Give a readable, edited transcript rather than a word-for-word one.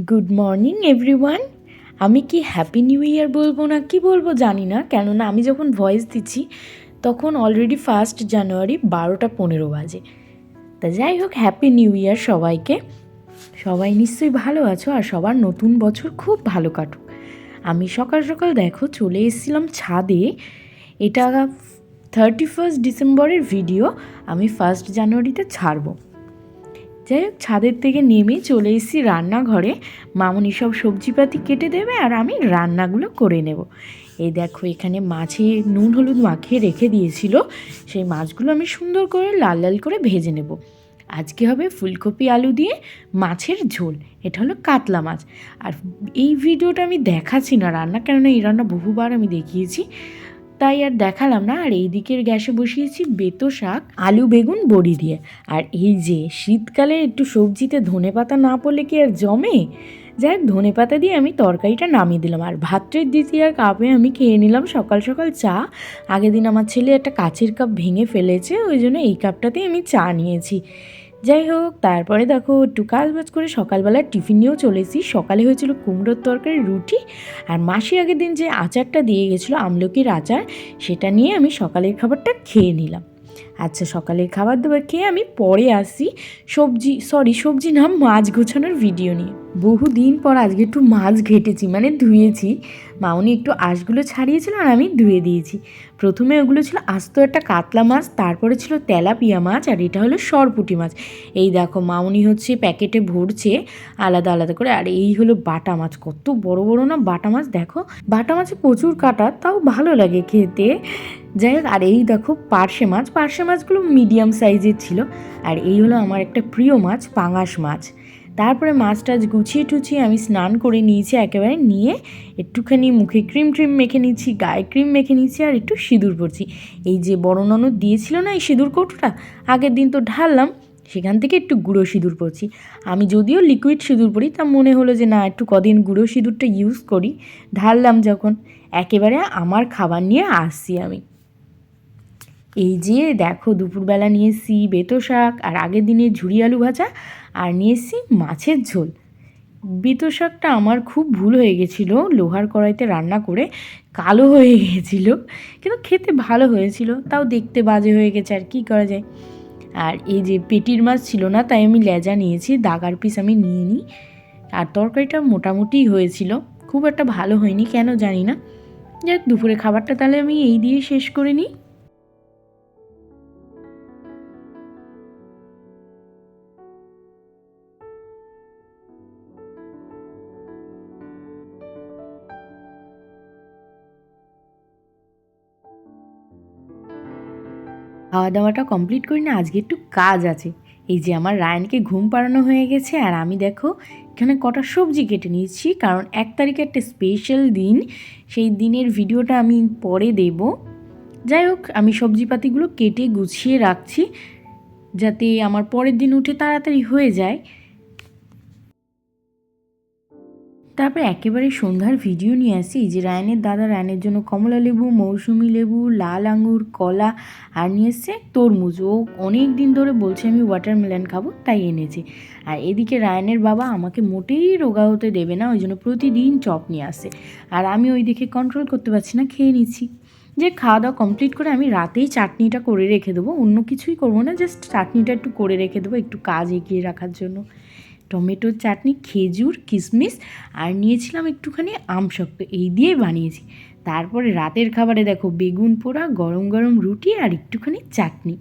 Good morning everyone. আমি কি happy new year বলবো না কি বলবো জানি না, কেননা আমি যখন ভয়েস দিচ্ছি তখন অলরেডি 1 জানুয়ারি 12:15 বাজে। তা যাই হোক, হ্যাপি নিউ ইয়ার সবাইকে। সবাই নিশ্চয়ই ভালো আছো আর সবার নতুন বছর খুব ভালো কাটুক। আমি সকাল সকাল দেখো চলে এসেছিলাম ছাদে। এটা 31 ডিসেম্বরের ভিডিও, আমি 1 জানুয়ারিতে ছাড়বো। যাই হোক, ছাদের থেকে নেমে চলে এসেছি রান্নাঘরে। মামনি সব সবজিপাতি কেটে দেবে আর আমি রান্নাগুলো করে নেব। এই দেখো, এখানে মাছে নুন হলুদ মাখিয়ে রেখে দিয়েছিল, সেই মাছগুলো আমি সুন্দর করে লাল লাল করে ভেজে নেব। আজকে হবে ফুলকপি আলু দিয়ে মাছের ঝোল। এটা হলো কাতলা মাছ। আর এই ভিডিওটা আমি দেখাচ্ছি না রান্না, কেননা এই রান্না বহুবার আমি দেখিয়েছি, তাই আর দেখালাম না। আর এই দিকের গ্যাসে বসিয়েছি বেতো শাক আলু বেগুন বড়ি দিয়ে। আর এই যে শীতকালে একটু সবজিতে ধনেপাতা না পড়লে কি আর জমে। যাই হোক, ধনেপাতা দিয়ে আমি তরকারিটা নামিয়ে দিলাম। আর ভাতের দ্বিতীয়ার কাপে আমি খেয়ে নিলাম সকাল সকাল চা। আগের দিন আমার ছেলে একটা কাচের কাপ ভেঙে ফেলেছে, ওই জন্য এই কাপটাতেই আমি চা নিয়েছি। যাই হোক, তারপরে দেখো একটু কাজবাজ করে সকালবেলা টিফিন নিয়েও চলে এসেছি। সকালে হয়েছিল কুমড়োর তরকারি, রুটি, আর মাসি আগের দিন যে আচারটা দিয়ে গেছিলো আমলকির আচার, সেটা নিয়ে আমি সকালের খাবারটা খেয়ে নিলাম। আচ্ছা, সকালের খাবার দাবার খেয়ে আমি পরে আসি সবজি না, মাছ গোছানোর ভিডিও নিয়ে। বহুদিন পর আজকে একটু মাছ ঘেটেছি, মানে ধুয়েছি। মাউনি একটু আঁশগুলো ছাড়িয়েছিল আর আমি ধুয়ে দিয়েছি। প্রথমে ওগুলো ছিল আস্ত একটা কাতলা মাছ, তারপরে ছিল তেলাপিয়া মাছ, আর এটা হলো সরপুঁটি মাছ। এই দেখো, মাউনি হচ্ছে প্যাকেটে ভরছে আলাদা আলাদা করে। আর এই হলো বাটা মাছ, কত বড় বড় না বাটা মাছ। দেখো, বাটা মাছে প্রচুর কাটা, তাও ভালো লাগে খেতে। যাই হোক, আর এই দেখো পার্শে মাছগুলো মিডিয়াম সাইজের ছিল। আর এই হলো আমার একটা প্রিয় মাছ, পাঙাশ মাছ। তারপরে মাছ টাছ গুছিয়ে টুছিয়ে আমি স্নান করে নিয়েছি একেবারে, নিয়ে একটুখানি মুখে ক্রিম মেখে নিচ্ছি, গায়ে ক্রিম মেখে নিচ্ছি, আর একটু সিঁদুর পরছি। এই যে বড় ননদ দিয়েছিল না এই সিঁদুর কৌটোটা, আগের দিন তো ঢাললাম, সেখান থেকে একটু গুঁড়ো সিঁদুর পরছি। আমি যদিও লিকুইড সিঁদুর পরি, তা মনে হলো যে না, একটু কদিন গুঁড়ো সিঁদুরটা ইউজ করি। ঢাললাম যখন, একেবারে আমার খাবার নিয়ে আসছি আমি। এই যে দেখো, দুপুরবেলা নিয়ে এসেছি বেতো শাক, আর আগের দিনে ঝুরি আলু ভাজা, আর নিয়ে এসেছি মাছের ঝোল। বেতো শাকটা আমার খুব ভুল হয়ে গেছিলো, লোহার কড়াইতে রান্না করে কালো হয়ে গেছিলো, কিন্তু খেতে ভালো হয়েছিল, তাও দেখতে বাজে হয়ে গেছে, আর কি করা যায়। আর এই যে পেটির মাছ ছিল না, তাই আমি লেজা নিয়েছি, দাগার পিস আমি নিয়ে নিই। আর তরকারিটা মোটামুটি হয়েছিল, খুব একটা ভালো হয়নি কেন জানি না। যাক, দুপুরে খাবারটা তাহলে আমি এই দিয়ে শেষ করে নিই। খাওয়া দাওয়াটা কমপ্লিট করি না, আজকে একটু কাজ আছে। এই যে আমার রায়ানকে ঘুম পাড়ানো হয়ে গেছে, আর আমি দেখো এখানে কটা সবজি কেটে নিয়েছি, কারণ 1 তারিখে একটা স্পেশাল দিন, সেই দিনের ভিডিওটা আমি পরে দেব। যাই হোক, আমি সবজিপাতিগুলো কেটে গুছিয়ে রাখছি, যাতে আমার পরের দিন উঠে তাড়াতাড়ি হয়ে যায়। তারপর একেবারে সন্ধ্যার ভিডিও নিয়ে আসি। যে রায়ানের দাদা রায়ানের জন্য কমলা লেবু, মৌসুমি লেবু, লাল আঙুর, কলা, আর নিয়ে এসছে তরমুজ। ও অনেক দিন ধরে বলছে আমি ওয়াটারমেলন খাবো, তাই এনেছে। আর এদিকে রায়ানের বাবা আমাকে মোটেই রোগা হতে দেবে না, ওই জন্য প্রতিদিন চপ নিয়ে আসে। আর আমি ওই দেখে কন্ট্রোল করতে পারছি না, খেয়ে নিচ্ছি। যে খাওয়া দাওয়া কমপ্লিট করে আমি রাতেই চাটনিটা করে রেখে দেবো, অন্য কিছুই করবো না, জাস্ট চাটনিটা একটু করে রেখে দেবো, একটু কাজ এগিয়ে রাখার জন্য। টমেটোর চাটনি, খেজুর, কিশমিশ, আর নিয়েছিলাম একটুখানি আমসত্ত্ব, এই দিয়েই বানিয়েছি। তারপরে রাতের খাবারে দেখো বেগুন পোড়া, গরম গরম রুটি, আর একটুখানি চাটনি।